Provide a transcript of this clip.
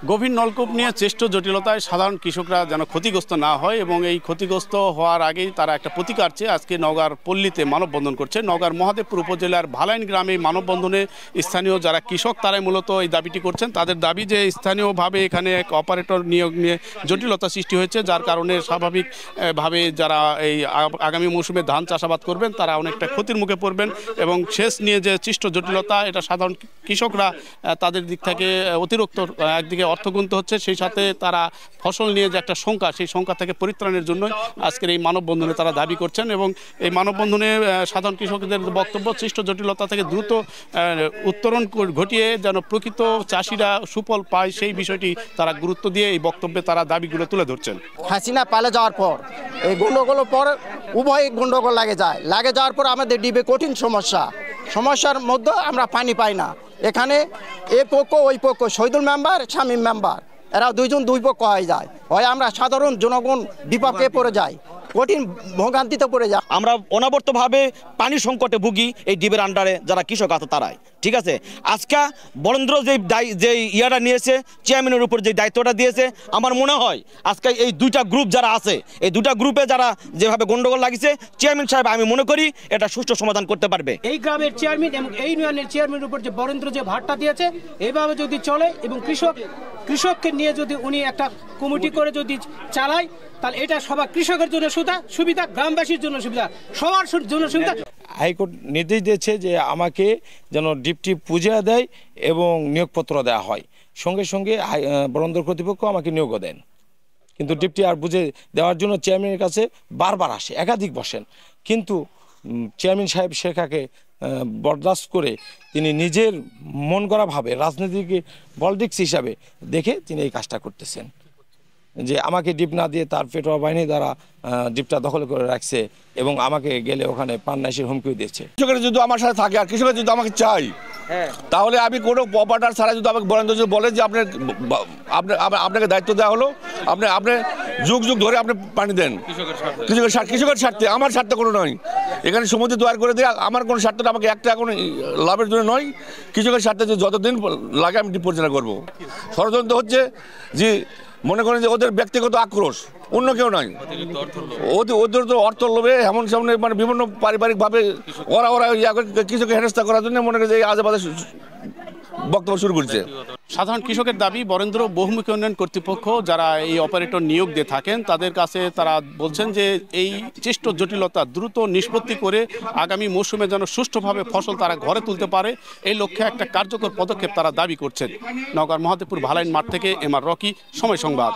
গভীর নলকূপ নিয়ে চেষ্ট জটিলতায় সাধারণ কৃষকরা যেন ক্ষতিগ্রস্ত না হয় এবং এই ক্ষতিগ্রস্ত হওয়ার আগেই তারা একটা প্রতিকার চেয়ে আজকে নওগাঁর পল্লীতে মানববন্ধন করছে। নওগাঁর মহাদেবপুর উপজেলার ভালাইন গ্রামে মানববন্ধনে স্থানীয় যারা কৃষক তারাই মূলত এই দাবিটি করছেন। তাদের দাবি যে স্থানীয়ভাবে এখানে এক অপারেটর নিয়োগ নিয়ে জটিলতা সৃষ্টি হয়েছে, যার কারণে স্বাভাবিকভাবে যারা এই আগামী মৌসুমে ধান চাষাবাদ করবেন তারা অনেকটা ক্ষতির মুখে পড়বেন এবং সেচ নিয়ে যে সৃষ্ট জটিলতা এটা সাধারণ কৃষকরা তাদের দিক থেকে অতিরিক্ত একদিকে অর্থ গুনতে হচ্ছে, সেই সাথে তারা ফসল নিয়ে যে একটা শঙ্কা সেই শঙ্কা থেকে পরিত্রাণের জন্য আজকের এই মানববন্ধনে তারা দাবি করছেন। এবং এই মানববন্ধনে সাধারণ কৃষকদের বক্তব্য সৃষ্ট জটিলতা থেকে দ্রুত উত্তরণ ঘটিয়ে যেন প্রকৃত চাষিরা সুফল পায় সেই বিষয়টি তারা গুরুত্ব দিয়ে এই বক্তব্যে তারা দাবিগুলো তুলে ধরছেন। হাসিনা পালে যাওয়ার পর এই গন্ডগোলের পর উভয় গন্ডগোল লাগে যাওয়ার পর আমাদের ডিবে কঠিন সমস্যার মধ্যে আমরা পানি পাই না। এখানে এ পক্ষ ওই পক্ষ শহীদুল মেম্বার শামীম মেম্বার এরা দুইজন দুই পক্ষ হয়ে যায়, হয় আমরা সাধারণ জনগণ বিপাকে পড়ে যাই, কঠিন ভোগান্তিতে পড়ে যায়। আমরা অনাবর্তভাবে পানি সংকটে ভুগি এই ডিবের আন্ডারে যারা কৃষক আছে তারাই। ঠিক আছে, আজকে বরেন্দ্র যে ইয়াটা নিয়েছে, চেয়ারম্যানের উপর যে দায়িত্বটা দিয়েছে, আমার মনে হয় আজকে এই দুইটা গ্রুপ যারা আছে এই দুইটা গ্রুপে যারা যেভাবে গন্ডগোল লাগিয়েছে, চেয়ারম্যান সাহেব আমি মনে করি এটা সুষ্ঠু সমাধান করতে পারবে। এই গ্রামের চেয়ারম্যান এবং এই ইউনিয়নের চেয়ারম্যানের উপর যে বরেন্দ্র যে ভারটা দিয়েছে এইভাবে যদি চলে এবং কৃষককে নিয়ে যদি উনি একটা কমিটি করে যদি চালায়, তাহলে এটা সবার কৃষকের জন্য সুবিধা, গ্রামবাসীর জন্য সুবিধা, সবার জন্য সুবিধা। হাইকোর্ট নির্দেশ দিয়েছে যে আমাকে যেন ডিপটি পুজো দেয় এবং নিয়োগপত্র দেওয়া হয়, সঙ্গে সঙ্গে বরেন্দ্র কর্তৃপক্ষ আমাকে নিয়োগও দেন। কিন্তু ডিপটি আর বুঝে দেওয়ার জন্য চেয়ারম্যানের কাছে বারবার আসে, একাধিক বসেন, কিন্তু চেয়ারম্যান সাহেব শেখাকে বরদাস্ত করে তিনি নিজের মন গড়াভাবে রাজনৈতিক পলিটিক্স হিসাবে দেখে তিনি এই কাজটা করতেছেন, যে আমাকে ডিপ না দিয়ে তার পেটোয়া বাহিনী দ্বারা ডিপটা দখল করে রাখছে এবং আমাকে গেলে ওখানে প্রাণনাশের হুমকিও দিয়েছে। কৃষকের যদি আমার সাথে থাকে আর কৃষকের যদি আমাকে চাই, তাহলে আমি কোনো অপারেটর ছাড়া যদি আমাকে বরেন্দ্র যদি বলে যে আপনাকে দায়িত্ব দেওয়া হলো, আপনি যুগ ধরে আপনি পানি দেন কৃষকের স্বার্থে, আমার স্বার্থে কোনো নয়। এখানে সমুদ্র তৈরি করে দেওয়া আমার কোনো স্বার্থটা আমাকে একটা এখন লাভের জন্য নয়, কৃষকের স্বার্থে যে যতদিন লাগে আমি ডিপ পরিচালনা করবো। ষড়যন্ত্র হচ্ছে যে মনে করেন যে ওদের ব্যক্তিগত আক্রোশ, অন্য কেউ নয়, ওদের তো অর্থ লোভে এমন সামনে মানে বিভিন্ন পারিবারিকভাবে ওরা কৃষকের হেনস্থা করার জন্য মনে করেন যে আজে বাজে বক্তব্য শুরু করছে। সাধারণ কৃষকের দাবি বরেন্দ্র বহুমুখী উন্নয়ন কর্তৃপক্ষ যারা এই অপারেটর নিয়োগ দিয়ে থাকেন তাদের কাছে তারা বলছেন যে এই চেষ্ট জটিলতা দ্রুত নিষ্পত্তি করে আগামী মৌসুমে যেন সুষ্ঠুভাবে ফসল তারা ঘরে তুলতে পারে, এই লক্ষ্যে একটা কার্যকর পদক্ষেপ তারা দাবি করছেন। নওগাঁর মহাদেবপুর ভালাইন মাঠ থেকে এম আর রকি, সময় সংবাদ।